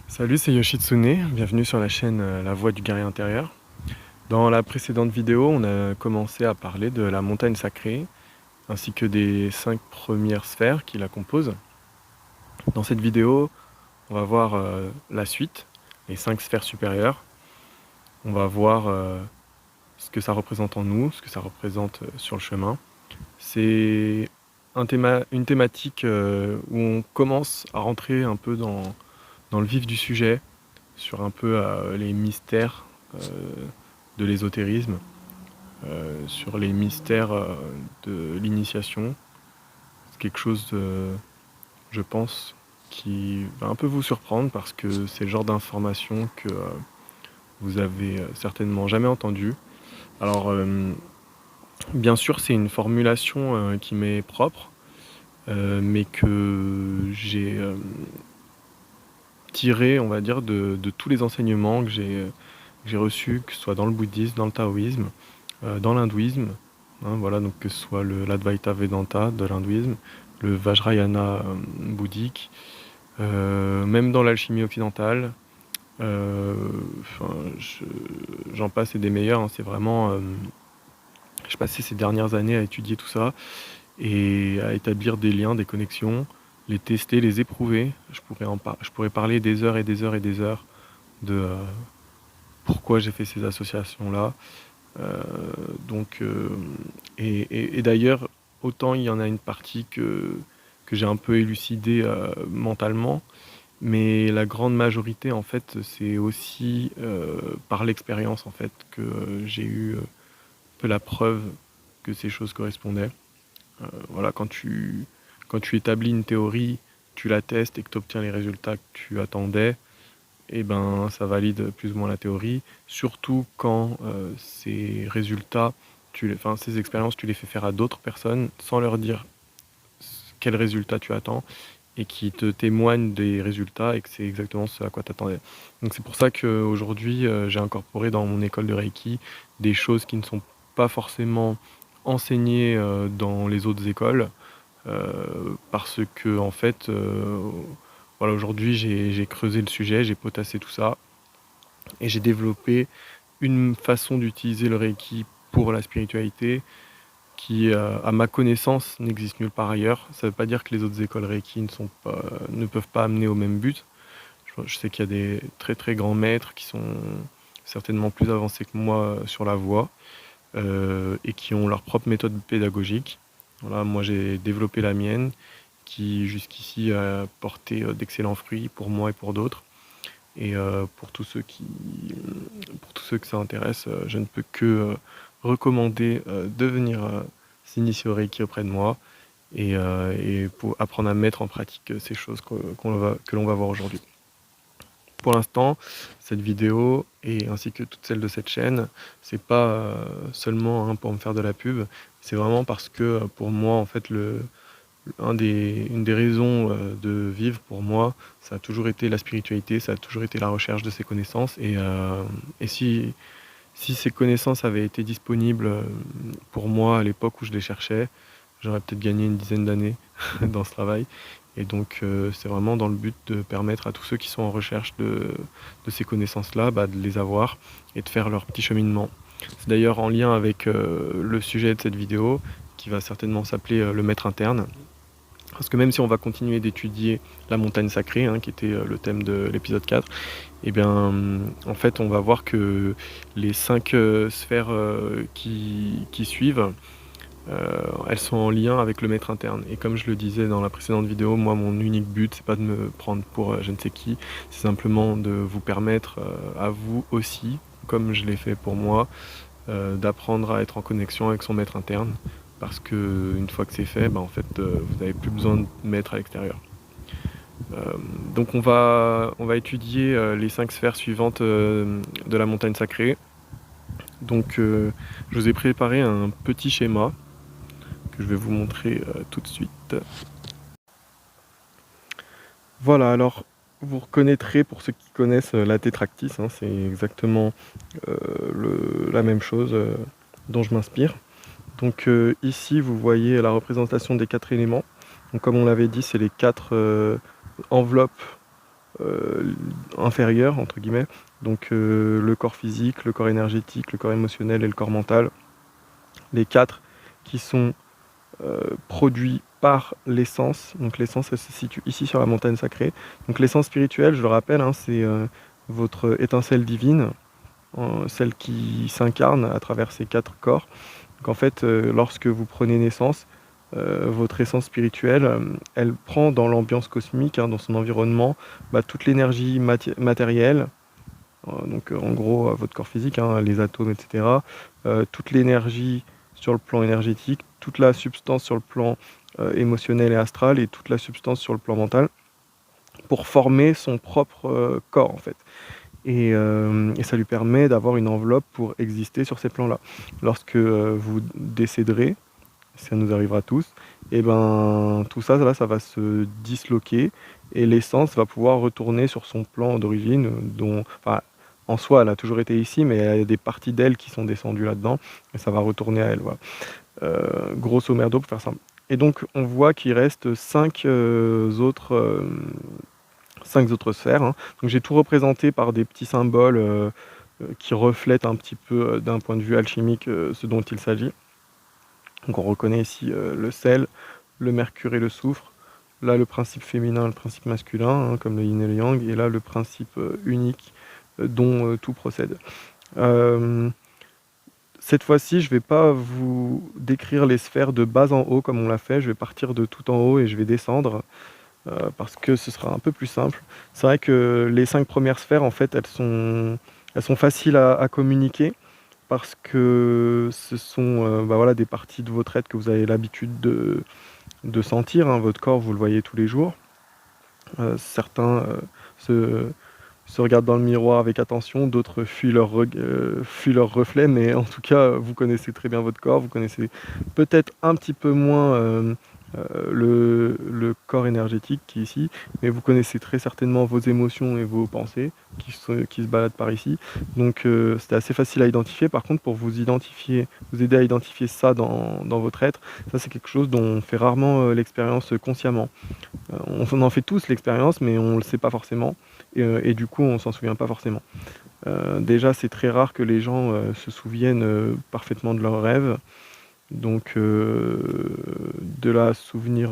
Salut, c'est Yoshitsune, bienvenue sur la chaîne La Voix du Guerrier Intérieur. Dans la précédente vidéo, on a commencé à parler de la montagne sacrée, ainsi que des 5 premières sphères qui la composent. Dans cette vidéo, on va voir la suite, les 5 sphères supérieures. On va voir ce que ça représente en nous, ce que ça représente sur le chemin. C'est une thématique où on commence à rentrer un peu dans le vif du sujet, sur un peu les mystères de l'ésotérisme, sur les mystères de l'initiation. C'est quelque chose, je pense, qui va un peu vous surprendre parce que c'est le genre d'information que vous avez certainement jamais entendu. Alors, bien sûr, c'est une formulation qui m'est propre, mais que j'ai tiré, on va dire, de tous les enseignements que j'ai reçus, que ce soit dans le bouddhisme, dans le taoïsme, dans l'hindouisme, hein, voilà, donc que ce soit l'Advaita Vedanta de l'hindouisme, le Vajrayana bouddhique, même dans l'alchimie occidentale, enfin, j'en passe et des meilleurs, hein, c'est vraiment... j'ai passé ces dernières années à étudier tout ça et à établir des liens, des connexions, les tester, les éprouver. Je pourrais parler des heures et des heures et des heures de pourquoi j'ai fait ces associations-là. Euh, donc, et d'ailleurs, autant il y en a une partie que j'ai un peu élucidée mentalement, mais la grande majorité, en fait, c'est aussi par l'expérience, en fait, que j'ai eu un peu la preuve que ces choses correspondaient. Voilà, quand tu établis une théorie, tu la testes et que tu obtiens les résultats que tu attendais, et ben ça valide plus ou moins la théorie, surtout quand ces résultats, enfin ces expériences, tu les fais faire à d'autres personnes sans leur dire quel résultat tu attends et qui te témoignent des résultats et que c'est exactement ce à quoi tu attendais. Donc c'est pour ça qu'aujourd'hui j'ai incorporé dans mon école de Reiki des choses qui ne sont pas forcément enseignées dans les autres écoles parce que en fait voilà, aujourd'hui j'ai creusé le sujet, j'ai potassé tout ça et j'ai développé une façon d'utiliser le Reiki pour la spiritualité qui, à ma connaissance, n'existe nulle part ailleurs. Ça ne veut pas dire que les autres écoles Reiki ne peuvent pas amener au même but. Je sais qu'il y a des très très grands maîtres qui sont certainement plus avancés que moi sur la voie et qui ont leur propre méthode pédagogique. Voilà, moi j'ai développé la mienne qui jusqu'ici a porté d'excellents fruits pour moi et pour d'autres. Et pour tous ceux que ça intéresse, je ne peux que recommander de venir s'initier au Reiki auprès de moi et pour apprendre à mettre en pratique ces choses que l'on va voir aujourd'hui. Pour l'instant, cette vidéo et ainsi que toutes celles de cette chaîne, c'est pas seulement pour me faire de la pub, c'est vraiment parce que pour moi, en fait, une des raisons de vivre pour moi, ça a toujours été la spiritualité, ça a toujours été la recherche de ces connaissances. Et si ces connaissances avaient été disponibles pour moi à l'époque où je les cherchais, j'aurais peut-être gagné une dizaine d'années dans ce travail. Et donc c'est vraiment dans le but de permettre à tous ceux qui sont en recherche de ces connaissances-là, bah, de les avoir et de faire leur petit cheminement. C'est d'ailleurs en lien avec le sujet de cette vidéo qui va certainement s'appeler le maître interne. Parce que même si on va continuer d'étudier la montagne sacrée, hein, qui était le thème de l'épisode 4, eh bien, en fait, on va voir que les 5 sphères qui suivent, elles sont en lien avec le maître interne. Et comme je le disais dans la précédente vidéo, moi, mon unique but, c'est pas de me prendre pour je ne sais qui, c'est simplement de vous permettre à vous aussi, comme je l'ai fait pour moi, d'apprendre à être en connexion avec son maître interne. Parce que une fois que c'est fait, bah, en fait, vous n'avez plus besoin de maître à l'extérieur. Donc on va étudier les 5 sphères suivantes de la montagne sacrée. Donc je vous ai préparé un petit schéma que je vais vous montrer tout de suite. Voilà, alors vous reconnaîtrez, pour ceux qui connaissent la tétractis, hein, c'est exactement la même chose dont je m'inspire. Donc ici vous voyez la représentation des 4 éléments. Donc comme on l'avait dit, c'est les 4 enveloppes inférieurs, entre guillemets, donc le corps physique, le corps énergétique, le corps émotionnel et le corps mental, les 4 qui sont produits par l'essence. Donc l'essence, elle se situe ici sur la montagne sacrée. Donc l'essence spirituelle, je le rappelle, hein, c'est votre étincelle divine, celle qui s'incarne à travers ces 4 corps. Donc en fait, lorsque vous prenez naissance, votre essence spirituelle, elle prend dans l'ambiance cosmique, hein, dans son environnement, toute l'énergie matérielle, donc en gros votre corps physique, hein, les atomes, etc. Toute l'énergie sur le plan énergétique, toute la substance sur le plan émotionnel et astral, et toute la substance sur le plan mental, pour former son propre corps en fait. Et ça lui permet d'avoir une enveloppe pour exister sur ces plans-là. Lorsque vous décéderez, ça nous arrivera tous, et ben tout ça, là, ça va se disloquer, et l'essence va pouvoir retourner sur son plan d'origine, dont, enfin, en soi, elle a toujours été ici, mais il y a des parties d'elle qui sont descendues là-dedans, et ça va retourner à elle, voilà. Grosso merdo, pour faire simple. Et donc, on voit qu'il reste 5 autres sphères, hein. Donc j'ai tout représenté par des petits symboles qui reflètent un petit peu d'un point de vue alchimique ce dont il s'agit. Donc on reconnaît ici le sel, le mercure et le soufre. Là, le principe féminin, le principe masculin, hein, comme le yin et le yang. Et là, le principe unique dont tout procède. Cette fois-ci, je ne vais pas vous décrire les sphères de bas en haut comme on l'a fait. Je vais partir de tout en haut et je vais descendre parce que ce sera un peu plus simple. C'est vrai que les 5 premières sphères, en fait, elles sont faciles à communiquer, parce que ce sont voilà, des parties de votre être que vous avez l'habitude de sentir, hein. Votre corps, vous le voyez tous les jours. Certains se regardent dans le miroir avec attention, d'autres fuient leur reflet, mais en tout cas, vous connaissez très bien votre corps, vous connaissez peut-être un petit peu moins le corps énergétique qui est ici, mais vous connaissez très certainement vos émotions et vos pensées qui se baladent par ici. Donc c'était assez facile à identifier. Par contre, pour vous aider à identifier ça dans votre être, ça c'est quelque chose dont on fait rarement l'expérience consciemment. On en fait tous l'expérience, mais on ne le sait pas forcément, et du coup on s'en souvient pas forcément. Déjà, c'est très rare que les gens se souviennent parfaitement de leurs rêves. Donc de là souvenir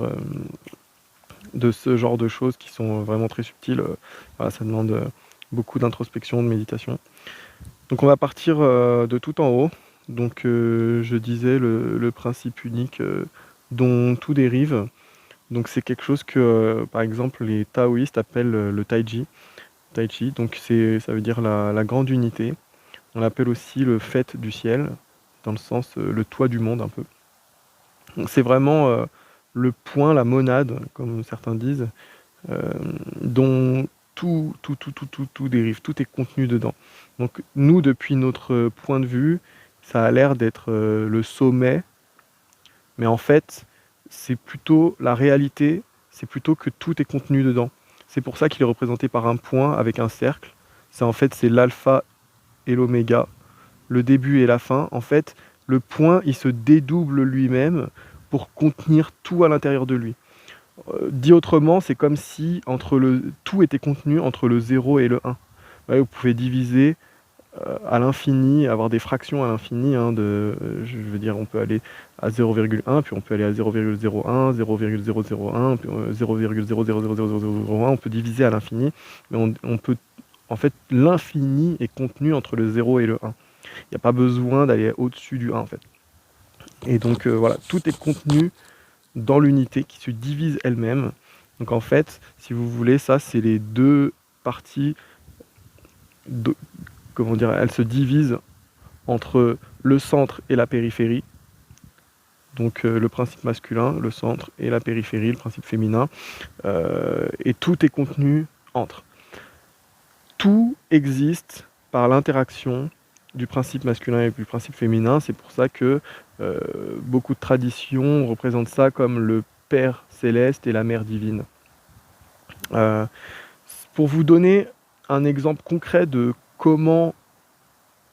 de ce genre de choses qui sont vraiment très subtiles, voilà, ça demande beaucoup d'introspection, de méditation. Donc on va partir de tout en haut. Donc je disais le principe unique dont tout dérive. Donc c'est quelque chose que par exemple les taoïstes appellent le taiji. Taiji, donc ça veut dire la grande unité. On l'appelle aussi le fait du ciel, dans le sens le toit du monde un peu. Donc c'est vraiment le point, la monade, comme certains disent, dont tout dérive, tout est contenu dedans. Donc nous, depuis notre point de vue, ça a l'air d'être le sommet, mais en fait, c'est plutôt la réalité, c'est plutôt que tout est contenu dedans. C'est pour ça qu'il est représenté par un point avec un cercle. C'est l'alpha et l'oméga, le début et la fin. En fait, le point, il se dédouble lui-même pour contenir tout à l'intérieur de lui. Dit autrement, c'est comme si tout était contenu entre le 0 et le 1. Ouais, vous pouvez diviser à l'infini, avoir des fractions à l'infini, hein, je veux dire, on peut aller à 0,1, puis on peut aller à 0,01, 0,001, puis 0,000001, on peut diviser à l'infini, mais on peut, en fait, l'infini est contenu entre le 0 et le 1. Il n'y a pas besoin d'aller au-dessus du 1, en fait. Et donc, voilà, tout est contenu dans l'unité qui se divise elle-même. Donc en fait, si vous voulez, ça c'est les deux parties, comment dire, elles se divisent entre le centre et la périphérie. Donc le principe masculin, le centre, et la périphérie, le principe féminin. Et tout est contenu entre. Tout existe par l'interaction du principe masculin et du principe féminin. C'est pour ça que beaucoup de traditions représentent ça comme le Père céleste et la Mère divine. Pour vous donner un exemple concret de comment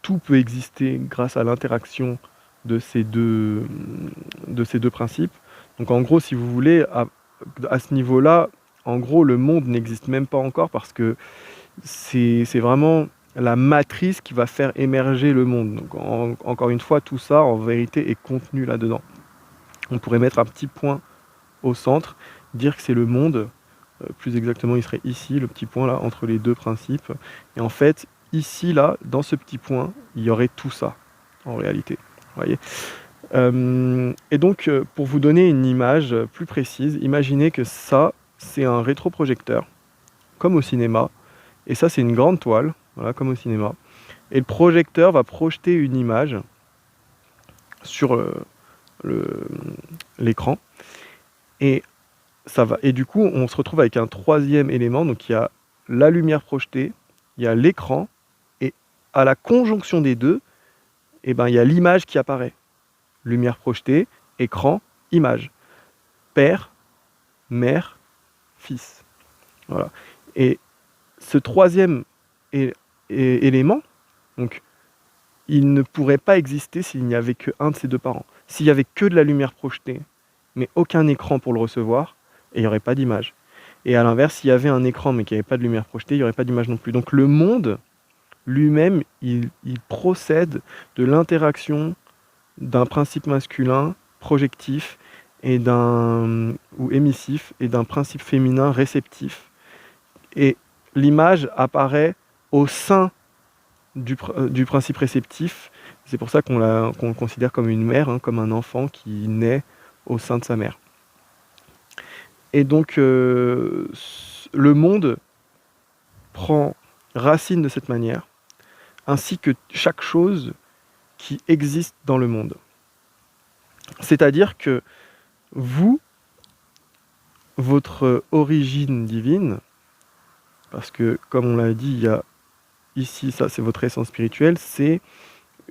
tout peut exister grâce à l'interaction de ces deux principes. Donc en gros, si vous voulez, à ce niveau-là, en gros, le monde n'existe même pas encore parce que c'est vraiment la matrice qui va faire émerger le monde. Donc, encore une fois, tout ça, en vérité, est contenu là-dedans. On pourrait mettre un petit point au centre, dire que c'est le monde. Plus exactement, il serait ici, le petit point là, entre les deux principes. Et en fait, ici, là, dans ce petit point, il y aurait tout ça, en réalité. Vous voyez. Et donc, pour vous donner une image plus précise, imaginez que ça, c'est un rétroprojecteur, comme au cinéma. Et ça, c'est une grande toile, voilà, comme au cinéma. Et le projecteur va projeter une image sur l'écran. Et et du coup, on se retrouve avec un troisième élément. Donc, il y a la lumière projetée, il y a l'écran, et à la conjonction des deux, eh ben, il y a l'image qui apparaît. Lumière projetée, écran, image. Père, mère, fils. Voilà. Et ce troisième élément, donc, il ne pourrait pas exister s'il n'y avait qu'un de ces deux parents. S'il n'y avait que de la lumière projetée, mais aucun écran pour le recevoir, et il n'y aurait pas d'image. Et à l'inverse, s'il y avait un écran mais qu'il n'y avait pas de lumière projetée, il n'y aurait pas d'image non plus. Donc le monde lui-même, il procède de l'interaction d'un principe masculin projectif et ou émissif et d'un principe féminin réceptif. Et l'image apparaît au sein du principe réceptif. C'est pour ça qu'on le considère comme une mère, hein, comme un enfant qui naît au sein de sa mère. Et donc, le monde prend racine de cette manière, ainsi que chaque chose qui existe dans le monde. C'est-à-dire que vous, votre origine divine, parce que comme on l'a dit, il y a ici, ça c'est votre essence spirituelle, c'est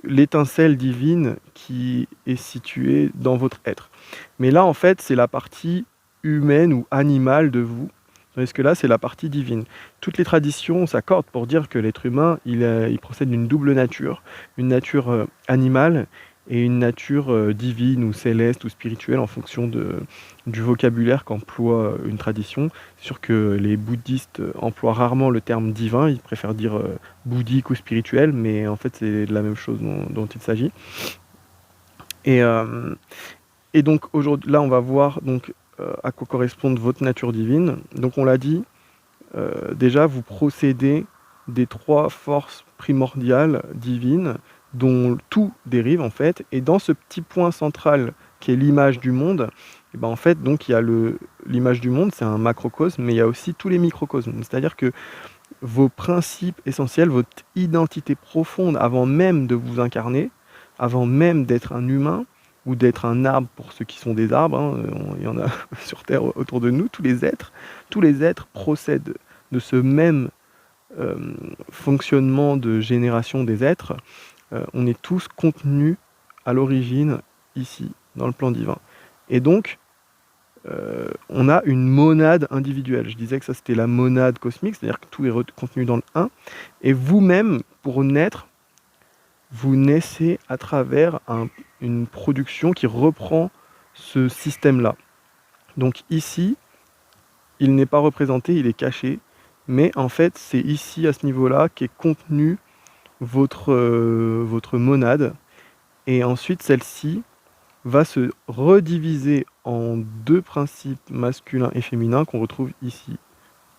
l'étincelle divine qui est située dans votre être. Mais là, en fait, c'est la partie humaine ou animale de vous, tandis que là, c'est la partie divine. Toutes les traditions s'accordent pour dire que l'être humain, il procède d'une double nature, une nature animale et une nature divine ou céleste ou spirituelle en fonction du vocabulaire qu'emploie une tradition. C'est sûr que les bouddhistes emploient rarement le terme divin, ils préfèrent dire bouddhique ou spirituel, mais en fait c'est de la même chose dont il s'agit. Et donc aujourd'hui, là on va voir donc, à quoi correspond votre nature divine. Donc on l'a dit, déjà vous procédez des trois forces primordiales divines dont tout dérive en fait, et dans ce petit point central qui est l'image du monde, et ben en fait donc il y a l'image du monde, c'est un macrocosme, mais il y a aussi tous les microcosmes, c'est-à-dire que vos principes essentiels, votre identité profonde avant même de vous incarner, avant même d'être un humain ou d'être un arbre pour ceux qui sont des arbres, hein, il y en a sur Terre autour de nous, tous les êtres procèdent de ce même fonctionnement de génération des êtres. On est tous contenus à l'origine ici, dans le plan divin. Et donc, on a une monade individuelle. Je disais que ça c'était la monade cosmique, c'est-à-dire que tout est contenu dans le 1. Et vous-même, pour naître, vous naissez à travers une production qui reprend ce système-là. Donc ici, il n'est pas représenté, il est caché, mais en fait c'est ici, à ce niveau-là, qu'est contenu votre monade, et ensuite celle-ci va se rediviser en deux principes masculins et féminins qu'on retrouve ici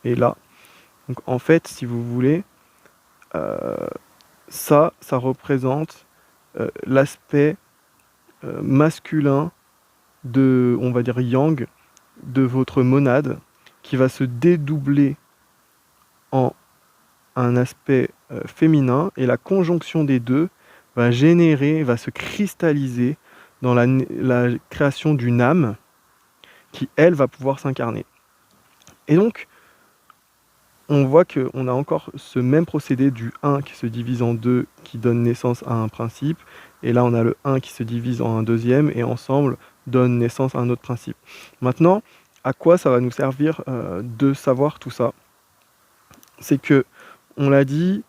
et là. Donc en fait, si vous voulez, ça représente l'aspect masculin de, on va dire yang, de votre monade, qui va se dédoubler en un aspect féminin, et la conjonction des deux va se cristalliser dans la création d'une âme qui, elle, va pouvoir s'incarner. Et donc, on voit qu'on a encore ce même procédé du 1 qui se divise en 2, qui donne naissance à un principe, et là on a le 1 qui se divise en un deuxième, et ensemble donne naissance à un autre principe. Maintenant, à quoi ça va nous servir de savoir tout ça? C'est que, on l'a dit,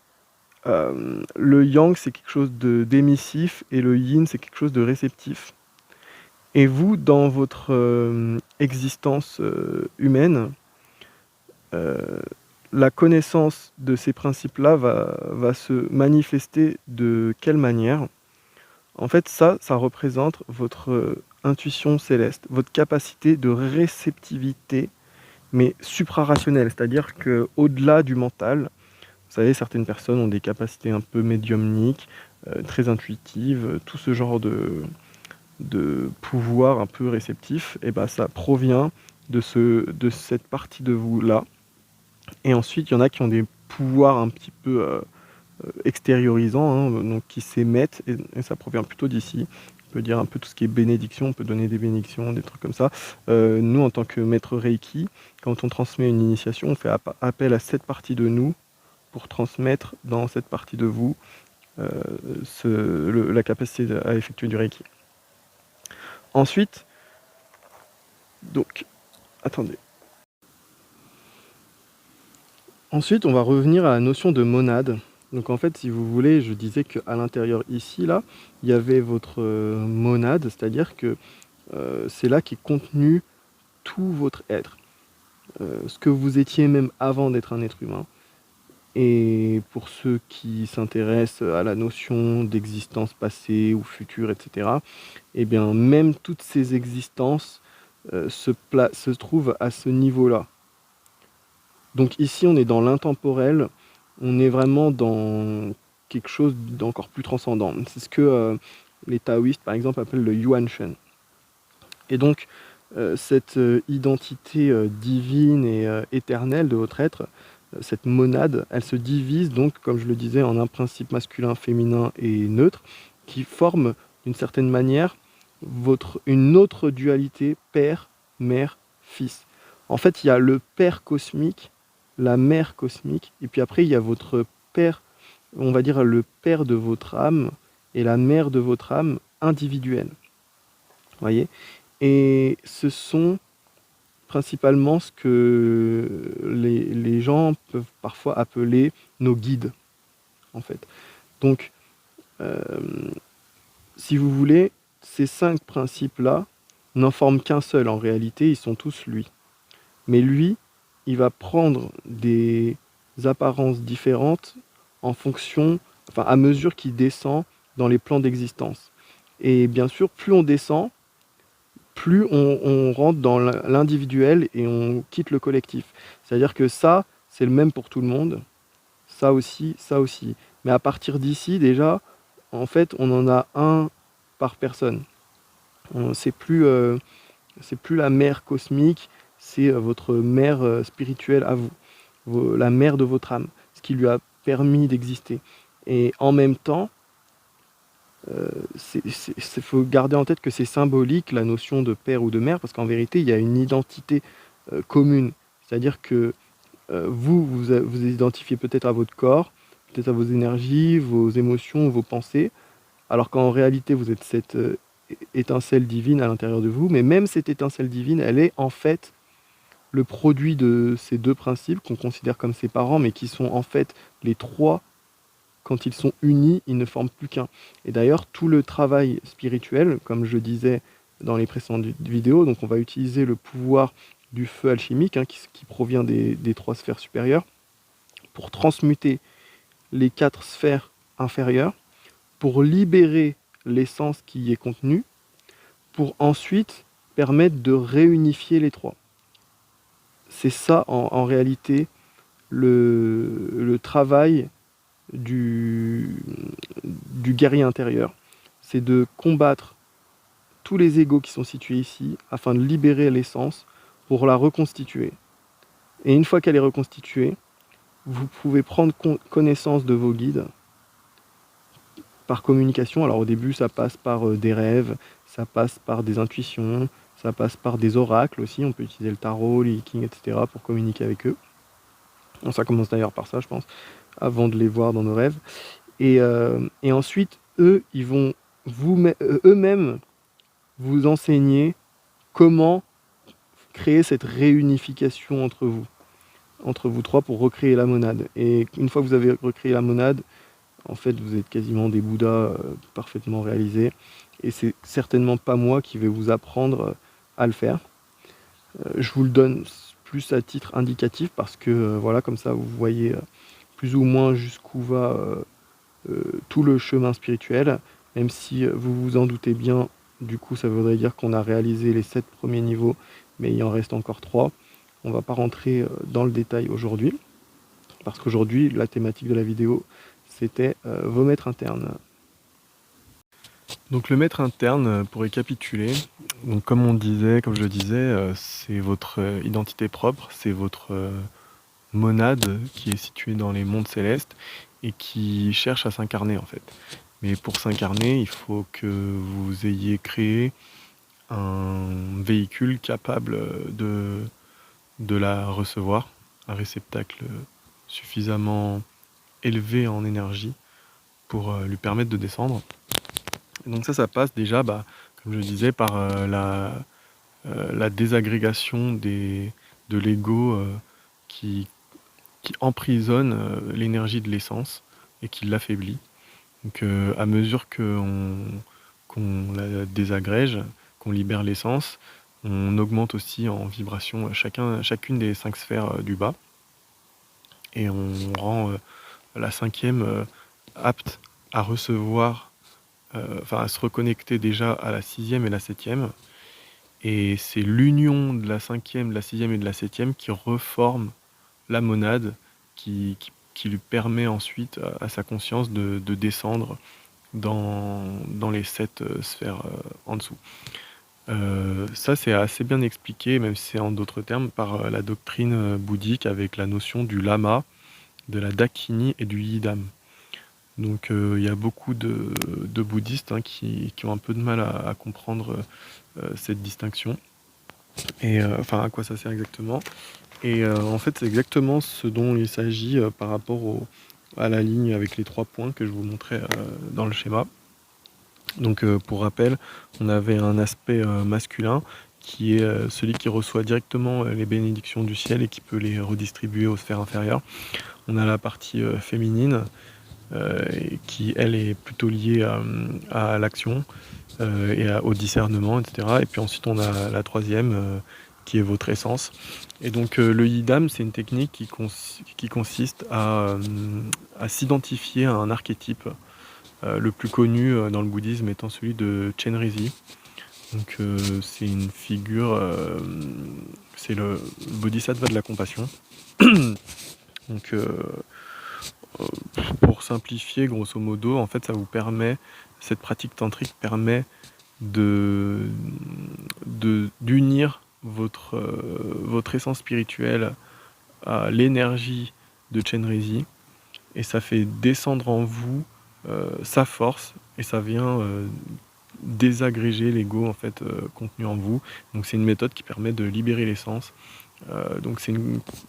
le yang c'est quelque chose d'émissif et le yin c'est quelque chose de réceptif. Et vous, dans votre existence humaine, la connaissance de ces principes-là va se manifester de quelle manière? En fait, ça représente votre intuition céleste, votre capacité de réceptivité, mais suprarationnelle. C'est-à-dire qu'au-delà du mental, vous savez, certaines personnes ont des capacités un peu médiumniques, très intuitives, tout ce genre de pouvoir un peu réceptif, et ben ça provient de cette partie de vous-là. Et ensuite, il y en a qui ont des pouvoirs un petit peu extériorisants, hein, donc qui s'émettent, et ça provient plutôt d'ici. On peut dire un peu tout ce qui est bénédiction, on peut donner des bénédictions, des trucs comme ça. Nous, en tant que maître Reiki, quand on transmet une initiation, on fait appel à cette partie de nous pour transmettre dans cette partie de vous la capacité à effectuer du Reiki. Ensuite, donc, attendez. Ensuite, on va revenir à la notion de monade. Donc en fait, si vous voulez, je disais qu'à l'intérieur ici, là, il y avait votre monade, c'est-à-dire que c'est là qu'est contenu tout votre être. Ce que vous étiez même avant d'être un être humain. Et pour ceux qui s'intéressent à la notion d'existence passée ou future, etc., eh bien, même toutes ces existences se trouvent à ce niveau-là. Donc ici, on est dans l'intemporel, on est vraiment dans quelque chose d'encore plus transcendant. C'est ce que les taoïstes, par exemple, appellent le Yuan Shen. Et donc, cette identité divine et éternelle de votre être, cette monade, elle se divise donc, comme je le disais, en un principe masculin, féminin et neutre, qui forme d'une certaine manière une autre dualité père, mère, fils. En fait, il y a le père cosmique, la mère cosmique, et puis après, il y a votre père, on va dire le père de votre âme et la mère de votre âme individuelle. Vous voyez? Et ce sont principalement ce que les gens peuvent parfois appeler nos guides, en fait. Donc, si vous voulez, ces 5 principes-là n'en forment qu'un seul. En réalité, ils sont tous lui. Mais lui, il va prendre des apparences différentes en fonction, enfin, à mesure qu'il descend dans les plans d'existence. Et bien sûr, plus on descend, plus on rentre dans l'individuel et on quitte le collectif. C'est-à-dire que ça, c'est le même pour tout le monde. Ça aussi, ça aussi. Mais à partir d'ici, déjà, en fait, on en a un par personne. C'est plus la mère cosmique, c'est votre mère spirituelle à vous, la mère de votre âme, ce qui lui a permis d'exister. Et en même temps, il faut garder en tête que c'est symbolique, la notion de père ou de mère, parce qu'en vérité, il y a une identité commune. C'est-à-dire que vous identifiez peut-être à votre corps, peut-être à vos énergies, vos émotions, vos pensées, alors qu'en réalité, vous êtes cette étincelle divine à l'intérieur de vous. Mais même cette étincelle divine, elle est en fait le produit de ces 2 principes qu'on considère comme ses parents, mais qui sont en fait les 3. Quand ils sont unis, ils ne forment plus qu'un. Et d'ailleurs, tout le travail spirituel, comme je disais dans les précédentes vidéos, donc on va utiliser le pouvoir du feu alchimique, hein, qui provient des 3 sphères supérieures, pour transmuter les 4 sphères inférieures, pour libérer l'essence qui y est contenue, pour ensuite permettre de réunifier les 3. C'est ça, en réalité, le travail du guerrier intérieur. C'est de combattre tous les égos qui sont situés ici afin de libérer l'essence pour la reconstituer. Et une fois qu'elle est reconstituée, vous pouvez prendre connaissance de vos guides par communication. Alors au début, ça passe par des rêves, ça passe par des intuitions, ça passe par des oracles aussi. On peut utiliser le tarot, les kings, etc. pour communiquer avec eux. Bon, ça commence d'ailleurs par ça, je pense, avant de les voir dans nos rêves. Et ensuite, eux, ils vont eux-mêmes vous enseigner comment créer cette réunification entre vous 3 pour recréer la monade. Et une fois que vous avez recréé la monade, en fait, vous êtes quasiment des Bouddhas parfaitement réalisés. Et c'est certainement pas moi qui vais vous apprendre à le faire. Je vous le donne plus à titre indicatif parce que voilà, comme ça vous voyez plus ou moins jusqu'où va tout le chemin spirituel, même si vous vous en doutez bien, du coup ça voudrait dire qu'on a réalisé les 7 premiers niveaux, mais il en reste encore 3. On va pas rentrer dans le détail aujourd'hui, parce qu'aujourd'hui la thématique de la vidéo c'était vos maîtres internes. Donc le maître interne, pour récapituler, donc comme je le disais, c'est votre identité propre, c'est votre monade qui est située dans les mondes célestes et qui cherche à s'incarner en fait. Mais pour s'incarner, il faut que vous ayez créé un véhicule capable de la recevoir, un réceptacle suffisamment élevé en énergie pour lui permettre de descendre. Et donc ça passe déjà, comme je le disais, par la désagrégation de l'ego qui, qui emprisonne l'énergie de l'essence et qui l'affaiblit. Donc à mesure qu'on la désagrège, qu'on libère l'essence, on augmente aussi en vibration chacune des 5 sphères du bas. Et on rend la 5e apte à recevoir, à se reconnecter déjà à la 6e et la 7e. Et c'est l'union de la 5e, de la 6e et de la 7e qui reforme la monade, qui lui permet ensuite à sa conscience de descendre dans les 7 sphères en dessous. Ça, c'est assez bien expliqué, même si c'est en d'autres termes, par la doctrine bouddhique avec la notion du lama, de la dakini et du yidam. Donc il y a beaucoup de bouddhistes qui ont un peu de mal à comprendre cette distinction. Et à quoi ça sert exactement. Et en fait, c'est exactement ce dont il s'agit par rapport à la ligne avec les 3 points que je vous montrais dans le schéma. Donc pour rappel, on avait un aspect masculin qui est celui qui reçoit directement les bénédictions du ciel et qui peut les redistribuer aux sphères inférieures. On a la partie féminine qui, elle, est plutôt liée à l'action et au discernement, etc. Et puis ensuite, on a la 3e qui est votre essence. Et donc le yidam, c'est une technique qui consiste à s'identifier à un archétype. Le plus connu dans le bouddhisme étant celui de Chenrezig. Donc c'est une figure, c'est le bodhisattva de la compassion. Donc pour simplifier, grosso modo, en fait, cette pratique tantrique permet d'unir votre essence spirituelle à l'énergie de Chenrezig, et ça fait descendre en vous sa force, et ça vient désagréger l'ego en fait contenu en vous. Donc c'est une méthode qui permet de libérer l'essence. Donc c'est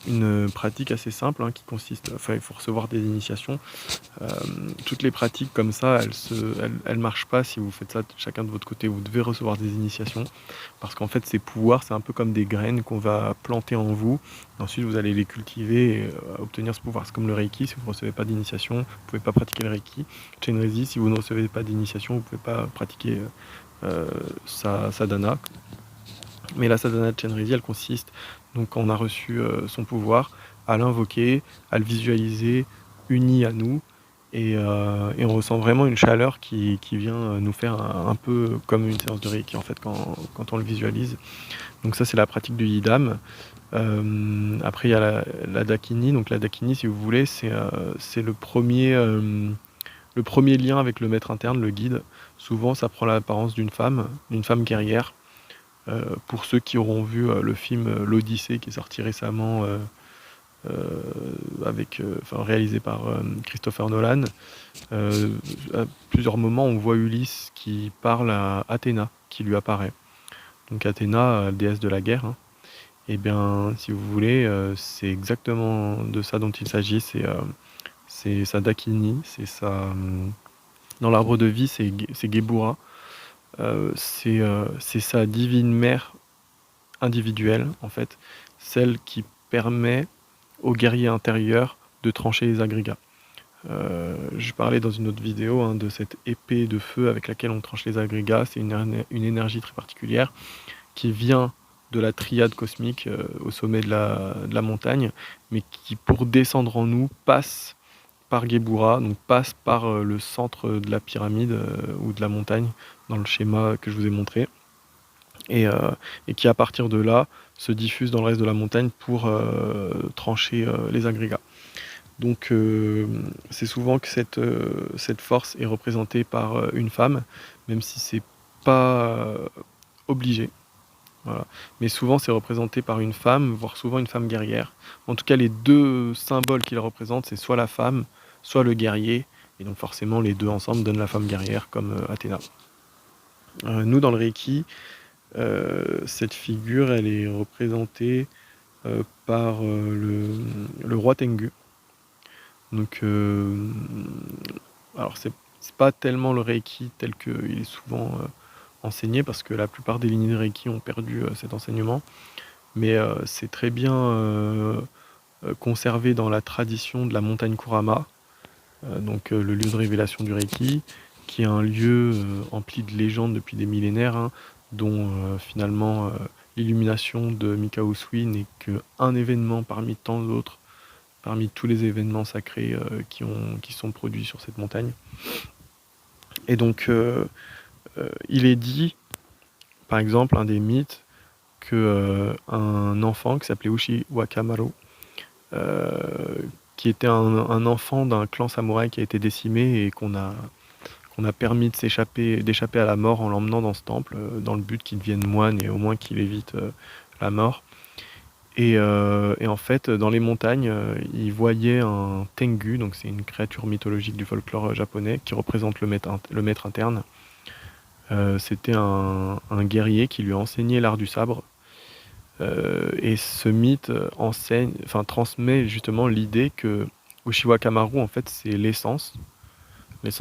une pratique assez simple qui consiste, il faut recevoir des initiations. Toutes les pratiques comme ça, elles marchent pas si vous faites ça chacun de votre côté. Vous devez recevoir des initiations parce qu'en fait ces pouvoirs, c'est un peu comme des graines qu'on va planter en vous. Ensuite vous allez les cultiver et obtenir ce pouvoir. C'est comme le Reiki, si vous ne recevez pas d'initiation, vous ne pouvez pas pratiquer le Reiki. Chenrezig, si vous ne recevez pas d'initiation, vous ne pouvez pas pratiquer sa sadhana. Mais la sadhana de Chenrezig, elle consiste, donc quand on a reçu son pouvoir, à l'invoquer, à le visualiser uni à nous, et on ressent vraiment une chaleur qui vient nous faire un peu comme une séance de Reiki en fait quand on le visualise. Donc ça c'est la pratique du yidam. Après il y a la dakini. Donc la dakini, si vous voulez, c'est le premier lien avec le maître interne, le guide. Souvent ça prend l'apparence d'une femme guerrière. Pour ceux qui auront vu le film L'Odyssée qui est sorti récemment, réalisé par Christopher Nolan, à plusieurs moments on voit Ulysse qui parle à Athéna, qui lui apparaît. Donc Athéna, déesse de la guerre. Et bien, si vous voulez, c'est exactement de ça dont il s'agit. C'est sa dakini, dans l'arbre de vie, c'est Gebura. C'est sa divine mère individuelle, en fait, celle qui permet aux guerriers intérieurs de trancher les agrégats. Je parlais dans une autre vidéo de cette épée de feu avec laquelle on tranche les agrégats. C'est une énergie très particulière qui vient de la triade cosmique au sommet de la montagne, mais qui, pour descendre en nous, passe par Gebura, donc passe par le centre de la pyramide ou de la montagne, dans le schéma que je vous ai montré, et qui, à partir de là, se diffuse dans le reste de la montagne pour trancher les agrégats. Donc c'est souvent que cette force est représentée par une femme, même si c'est pas obligé. Voilà. Mais souvent c'est représenté par une femme, voire souvent une femme guerrière. En tout cas, les deux symboles qu'il représente, c'est soit la femme, soit le guerrier. Et donc forcément, les deux ensemble donnent la femme guerrière comme Athéna. Nous, dans le Reiki, cette figure, elle est représentée par le roi Tengu. Donc, alors c'est pas tellement le Reiki tel qu'il est souvent enseigné, parce que la plupart des lignées de Reiki ont perdu cet enseignement, mais c'est très bien conservé dans la tradition de la montagne Kurama, donc le lieu de révélation du Reiki, qui est un lieu empli de légendes depuis des millénaires, hein, dont finalement l'illumination de Mikao Usui n'est qu'un événement parmi tant d'autres, parmi tous les événements sacrés qui sont produits sur cette montagne. Et donc, il est dit, par exemple, un des mythes, qu'un enfant qui s'appelait Ushi Wakamaru, qui était un enfant d'un clan samouraï qui a été décimé et qu'on a permis d'échapper à la mort en l'emmenant dans ce temple, dans le but qu'il devienne moine et au moins qu'il évite la mort. Et en fait, dans les montagnes, il voyait un Tengu, donc c'est une créature mythologique du folklore japonais qui représente le maître interne. C'était un guerrier qui lui a enseigné l'art du sabre. Et ce mythe transmet justement l'idée que Uchiwa Kamaru, en fait, c'est l'essence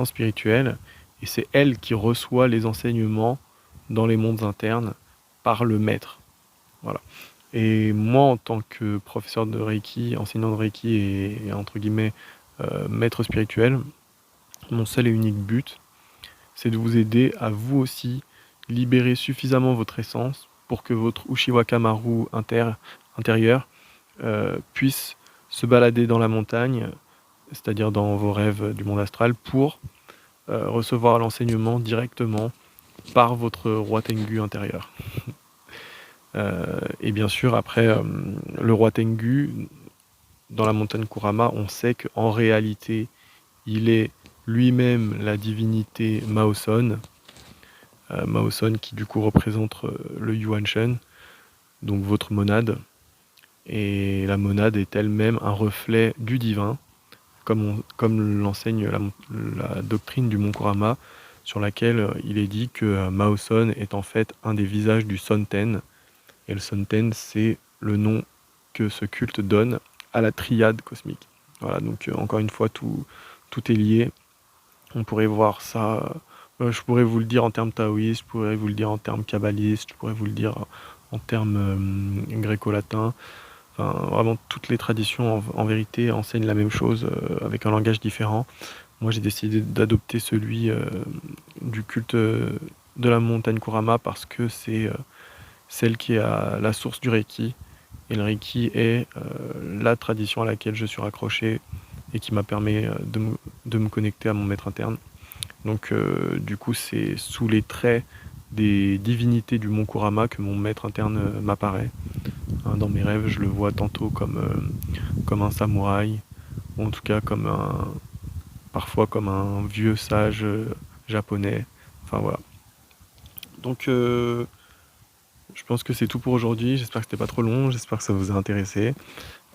spirituelle, et c'est elle qui reçoit les enseignements dans les mondes internes par le maître. Voilà. Et moi, en tant que professeur de Reiki, enseignant de Reiki et entre guillemets maître spirituel, mon seul et unique but, c'est de vous aider à vous aussi libérer suffisamment votre essence pour que votre Uchiwa Kamaru intérieur puisse se balader dans la montagne, c'est-à-dire dans vos rêves du monde astral, pour recevoir l'enseignement directement par votre roi Tengu intérieur. Et bien sûr, après, le roi Tengu, dans la montagne Kurama, on sait qu'en réalité, il est lui-même la divinité Maoson. Maoson qui du coup représente le Yuan Shen, donc votre monade. Et la monade est elle-même un reflet du divin, comme l'enseigne la doctrine du Mont Kurama, sur laquelle il est dit que Maoson est en fait un des visages du Sonten. Et le Sonten, c'est le nom que ce culte donne à la triade cosmique. Voilà, donc encore une fois, tout est lié. On pourrait voir ça, je pourrais vous le dire en termes taoïstes, je pourrais vous le dire en termes kabbalistes, je pourrais vous le dire en termes gréco-latins. Enfin, vraiment, toutes les traditions, en vérité, enseignent la même chose avec un langage différent. Moi, j'ai décidé d'adopter celui du culte de la montagne Kurama parce que c'est celle qui est à la source du Reiki. Et le Reiki est la tradition à laquelle je suis raccroché et qui m'a permis de me connecter à mon maître interne. Donc du coup, c'est sous les traits des divinités du Mont Kurama que mon maître interne m'apparaît. Hein, dans mes rêves, je le vois tantôt comme un samouraï, ou en tout cas parfois comme un vieux sage japonais. Enfin voilà. Donc je pense que c'est tout pour aujourd'hui. J'espère que c'était pas trop long. J'espère que ça vous a intéressé.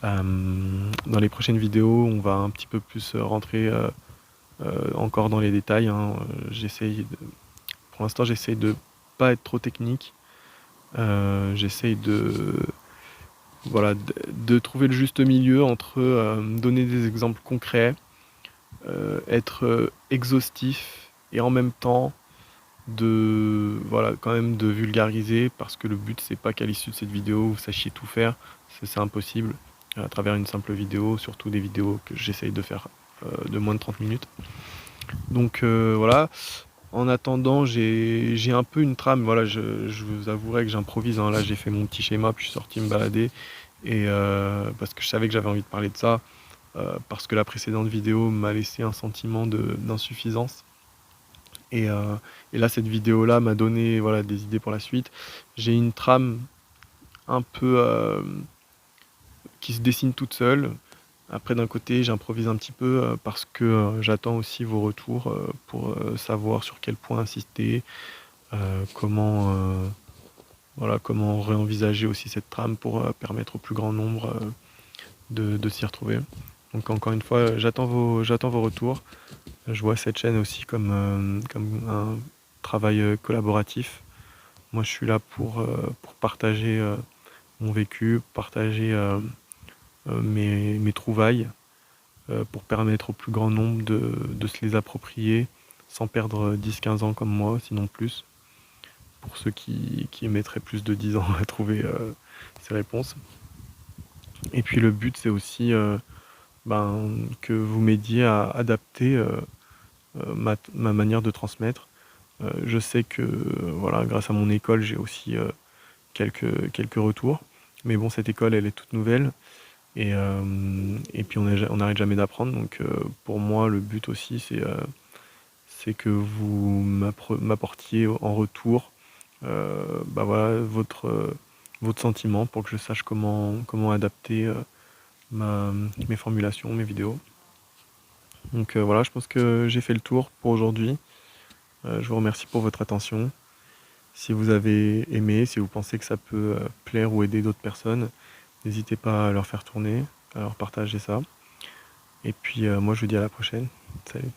Dans les prochaines vidéos, on va un petit peu plus rentrer encore dans les détails. Hein. Pour l'instant, j'essaye de pas être trop technique. J'essaye de trouver le juste milieu entre donner des exemples concrets, être exhaustif et en même temps quand même de vulgariser, parce que le but c'est pas qu'à l'issue de cette vidéo vous sachiez tout faire, c'est impossible à travers une simple vidéo, surtout des vidéos que j'essaye de faire de moins de 30 minutes. Donc voilà, En attendant, j'ai un peu une trame. Voilà, je vous avouerai que j'improvise, hein. Là, j'ai fait mon petit schéma, puis je suis sorti me balader. Et parce que je savais que j'avais envie de parler de ça, parce que la précédente vidéo m'a laissé un sentiment d'insuffisance. Et, euh, et là, cette vidéo-là m'a donné voilà, des idées pour la suite. J'ai une trame un peu qui se dessine toute seule. Après, d'un côté, j'improvise un petit peu parce que j'attends aussi vos retours pour savoir sur quel point insister, comment, voilà, comment réenvisager aussi cette trame pour permettre au plus grand nombre de s'y retrouver. Donc encore une fois, j'attends vos retours. Je vois cette chaîne aussi comme un travail collaboratif. Moi, je suis là pour partager mon vécu, partager mes trouvailles, pour permettre au plus grand nombre de se les approprier sans perdre 10-15 ans comme moi, sinon plus, pour ceux qui mettraient plus de 10 ans à trouver ces réponses. Et puis le but, c'est aussi que vous m'aidiez à adapter ma manière de transmettre. Je sais que voilà, grâce à mon école, j'ai aussi quelques retours. Mais bon, cette école, elle est toute nouvelle. Et puis on n'arrête jamais d'apprendre. Donc pour moi, le but aussi, c'est que vous m'apportiez en retour voilà, votre sentiment pour que je sache comment adapter mes formulations, mes vidéos. Donc voilà, je pense que j'ai fait le tour pour aujourd'hui. Je vous remercie pour votre attention. Si vous avez aimé, si vous pensez que ça peut plaire ou aider d'autres personnes, n'hésitez pas à leur faire tourner, à leur partager ça. Et puis moi je vous dis à la prochaine. Salut.